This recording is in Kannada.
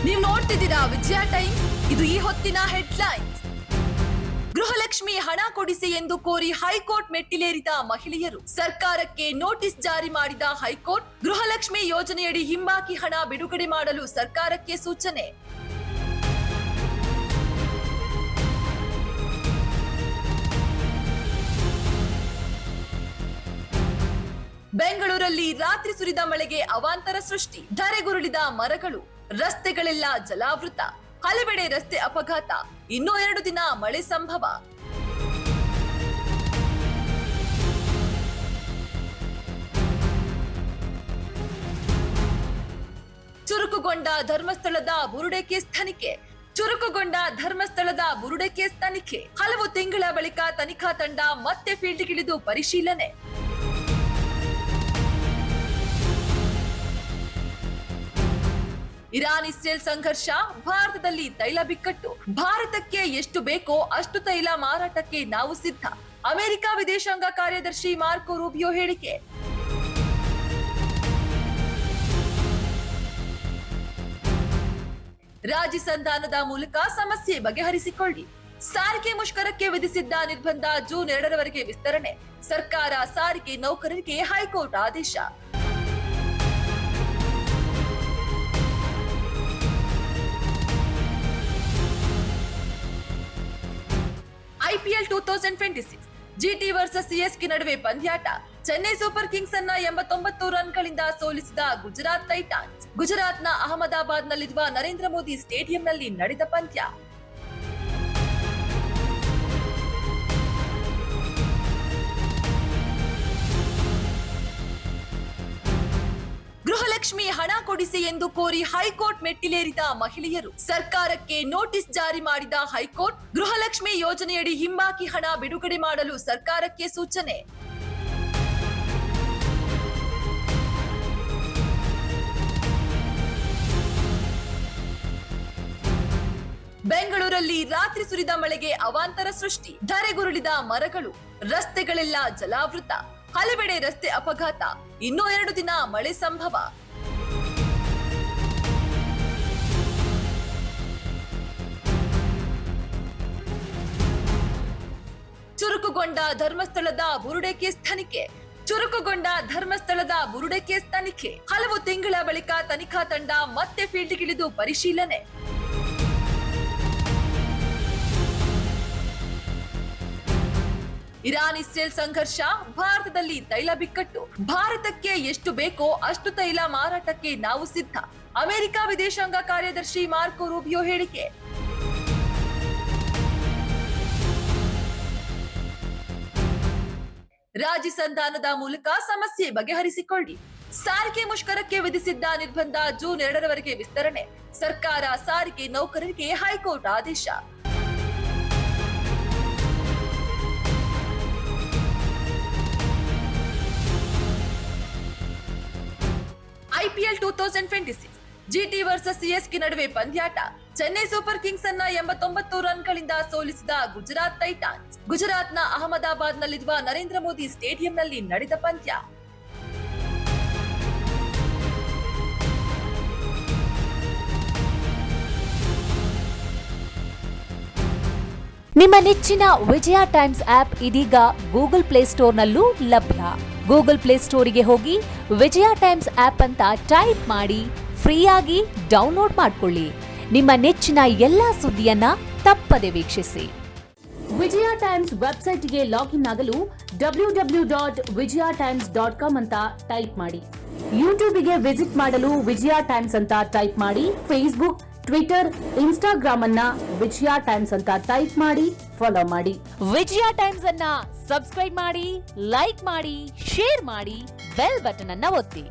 ನೀವು ನೋಡ್ತಿದ್ದೀರಾ ವಿಜಯ ಟೈಮ್ಸ್. ಇದು ಈ ಹೊತ್ತಿನ ಹೆಡ್ಲೈನ್ಸ್. ಗೃಹಲಕ್ಷ್ಮಿ ಹಣ ಕೊಡಿಸಿ ಎಂದು ಕೋರಿ ಹೈಕೋರ್ಟ್ ಮೆಟ್ಟಿಲೇರಿದ ಮಹಿಳೆಯರು. ಸರ್ಕಾರಕ್ಕೆ ನೋಟಿಸ್ ಜಾರಿ ಮಾಡಿದ ಹೈಕೋರ್ಟ್. ಗೃಹಲಕ್ಷ್ಮಿ ಯೋಜನೆಯಡಿ ಹಿಂಬಾಕಿ ಹಣ ಬಿಡುಗಡೆ ಮಾಡಲು ಸರ್ಕಾರಕ್ಕೆ ಸೂಚನೆ. ಬೆಂಗಳೂರಲ್ಲಿ ರಾತ್ರಿ ಸುರಿದ ಮಳೆಗೆ ಅವಾಂತರ ಸೃಷ್ಟಿ. ಧರೆಗುರುಳಿದ ಮರಗಳು, ರಸ್ತೆಗಳೆಲ್ಲ ಜಲಾವೃತ. ಹಲವೆಡೆ ರಸ್ತೆ ಅಪಘಾತ. ಇನ್ನೂ 2 ದಿನ ಮಳೆ ಸಂಭವ. ಚುರುಕುಗೊಂಡ ಧರ್ಮಸ್ಥಳದ ಬುರುಡೆ ಕೇಸ್ ತನಿಖೆ. ಹಲವು ತಿಂಗಳ ಬಳಿಕ ತನಿಖಾ ತಂಡ ಮತ್ತೆ ಫೀಲ್ಡ್ಗಿಳಿದು ಪರಿಶೀಲನೆ. ಇರಾನ್ ಇಸ್ರೇಲ್ ಸಂಘರ್ಷ, ಭಾರತದಲ್ಲಿ ತೈಲ ಬಿಕ್ಕಟ್ಟು. ಭಾರತಕ್ಕೆ ಎಷ್ಟು ಬೇಕೋ ಅಷ್ಟು ತೈಲ ಮಾರಾಟಕ್ಕೆ ನಾವು ಸಿದ್ಧ. ಅಮೆರಿಕ ವಿದೇಶಾಂಗ ಕಾರ್ಯದರ್ಶಿ ಮಾರ್ಕೊ ರೂಬಿಯೋ ಹೇಳಿಕೆ. ರಾಜಿ ಸಂಧಾನದ ಮೂಲಕ ಸಮಸ್ಯೆ ಬಗೆಹರಿಸಿಕೊಳ್ಳಿ. ಸಾರಿಗೆ ಮುಷ್ಕರಕ್ಕೆ ವಿಧಿಸಿದ್ದ ನಿರ್ಬಂಧ ಜೂನ್ 2ರವರೆಗೆ ವಿಸ್ತರಣೆ. ಸರ್ಕಾರ ಸಾರಿಗೆ ನೌಕರರಿಗೆ ಹೈಕೋರ್ಟ್ ಆದೇಶ. ಐಪಿಎಲ್ 2026 ಜಿಟಿ ವರ್ಸಸ್ ಸಿಎಸ್ಕೆ ನಡುವೆ ಪಂದ್ಯಾಟ. ಚೆನ್ನೈ ಸೂಪರ್ ಕಿಂಗ್ಸ್ ಅನ್ನ 89 ರನ್ಗಳಿಂದ ಸೋಲಿಸಿದ ಗುಜರಾತ್ ಟೈಟಾನ್ಸ್. ಗುಜರಾತ್ನ ಅಹಮದಾಬಾದ್ನಲ್ಲಿರುವ ನರೇಂದ್ರ ಮೋದಿ ಸ್ಟೇಡಿಯಂನಲ್ಲಿ ನಡೆದ ಪಂದ್ಯ. ಗೃಹಲಕ್ಷ್ಮಿ ಹಣ ಕೊಡಿಸಿ ಎಂದು ಕೋರಿ ಹೈಕೋರ್ಟ್ ಮೆಟ್ಟಿಲೇರಿದ ಮಹಿಳೆಯರು. ಸರ್ಕಾರಕ್ಕೆ ನೋಟಿಸ್ ಜಾರಿ ಮಾಡಿದ ಹೈಕೋರ್ಟ್. ಗೃಹಲಕ್ಷ್ಮಿ ಯೋಜನೆಯಡಿ ಹಿಂಬಾಕಿ ಹಣ ಬಿಡುಗಡೆ ಮಾಡಲು ಸರ್ಕಾರಕ್ಕೆ ಸೂಚನೆ. ಬೆಂಗಳೂರಲ್ಲಿ ರಾತ್ರಿ ಸುರಿದ ಮಳೆಗೆ ಅವಾಂತರ ಸೃಷ್ಟಿ. ಧರೆಗುರುಳಿದ ಮರಗಳು, ರಸ್ತೆಗಳೆಲ್ಲ ಜಲಾವೃತ. ಹಲವೆಡೆ ರಸ್ತೆ ಅಪಘಾತ. ಇನ್ನೂ 2 ದಿನ ಮಳೆ ಸಂಭವ. ಚುರುಕುಗೊಂಡ ಧರ್ಮಸ್ಥಳದ ಬುರುಡೆ ಕೇಸ್ ತನಿಖೆ. ಹಲವು ತಿಂಗಳ ಬಳಿಕ ತನಿಖಾ ತಂಡ ಮತ್ತೆ ಫೀಲ್ಡ್ಗಿಳಿದು ಪರಿಶೀಲನೆ. ಇರಾನ್ ಇಸ್ರೇಲ್ ಸಂಘರ್ಷ, ಭಾರತದಲ್ಲಿ ತೈಲ ಬಿಕ್ಕಟ್ಟು. ಭಾರತಕ್ಕೆ ಎಷ್ಟು ಬೇಕೋ ಅಷ್ಟು ತೈಲ ಮಾರಾಟಕ್ಕೆ ನಾವು ಸಿದ್ಧ. ಅಮೆರಿಕ ವಿದೇಶಾಂಗ ಕಾರ್ಯದರ್ಶಿ ಮಾರ್ಕೊ ರೂಬಿಯೋ ಹೇಳಿಕೆ. ರಾಜಿ ಸಂಧಾನದ ಮೂಲಕ ಸಮಸ್ಯೆ ಬಗೆಹರಿಸಿಕೊಳ್ಳಿ. ಸಾರಿಗೆ ಮುಷ್ಕರಕ್ಕೆ ವಿಧಿಸಿದ್ದ ನಿರ್ಬಂಧ ಜೂನ್ 2ರವರೆಗೆ ವಿಸ್ತರಣೆ. ಸರ್ಕಾರ ಸಾರಿಗೆ ನೌಕರರಿಗೆ ಹೈಕೋರ್ಟ್ ಆದೇಶ. ಐಪಿಎಲ್ 2026 ಜಿಟಿ ವರ್ಸಸ್ ಸಿಎಸ್ಕೆ ನಡುವೆ ಪಂದ್ಯಾಟ. ಚೆನ್ನೈ ಸೂಪರ್ ಕಿಂಗ್ಸ್ ಅನ್ನ 89 ರನ್ಗಳಿಂದ ಸೋಲಿಸಿದ ಗುಜರಾತ್ ಟೈಟಾನ್ಸ್. ಗುಜರಾತ್ನ ಅಹಮದಾಬಾದ್ನಲ್ಲಿರುವ ನರೇಂದ್ರ ಮೋದಿ ಸ್ಟೇಡಿಯಂನಲ್ಲಿ ನಡೆದ ಪಂದ್ಯ. ನಿಮ್ಮ ನೆಚ್ಚಿನ ವಿಜಯ ಟೈಮ್ಸ್ ಆಪ್ ಇದೀಗ ಗೂಗಲ್ ಪ್ಲೇಸ್ಟೋರ್ನಲ್ಲೂ ಲಭ್ಯ. ಗೂಗಲ್ ಪ್ಲೇಸ್ಟೋರಿಗೆ ಹೋಗಿ ವಿಜಯ ಟೈಮ್ಸ್ ಆಪ್ ಅಂತ ಟೈಪ್ ಮಾಡಿ ಫ್ರೀಯಾಗಿ ಡೌನ್ಲೋಡ್ ಮಾಡಿಕೊಳ್ಳಿ. ನಿಮ್ಮ ನೆಚ್ಚಿನ ಎಲ್ಲಾ ಸುದ್ದಿಯನ್ನ ತಪ್ಪದೆ ವೀಕ್ಷಿಸಿ. ವಿಜಯ ಟೈಮ್ಸ್ ವೆಬ್ಸೈಟ್ಗೆ ಲಾಗಿನ್ ಆಗಲು www.vijayatimes.com ಅಂತ ಟೈಪ್ ಮಾಡಿ. ಯೂಟ್ಯೂಬ್ಗೆ ವಿಸಿಟ್ ಮಾಡಲು ವಿಜಯ ಟೈಮ್ಸ್ ಅಂತ ಟೈಪ್ ಮಾಡಿ. ಫೇಸ್ಬುಕ್, ಟ್ವಿಟರ್, ಇನ್ಸ್ಟಾಗ್ರಾಮ್ ಅನ್ನ ವಿಜಯ ಟೈಮ್ಸ್ ಅಂತ ಟೈಪ್ ಮಾಡಿ ಫಾಲೋ ಮಾಡಿ. ವಿಜಯ ಟೈಮ್ಸ್ ಅನ್ನ ಸಬ್ಸ್ಕ್ರೈಬ್ ಮಾಡಿ, ಲೈಕ್ ಮಾಡಿ, ಶೇರ್ ಮಾಡಿ, ಬೆಲ್ ಬಟನ್ ಅನ್ನ ಒತ್ತಿ.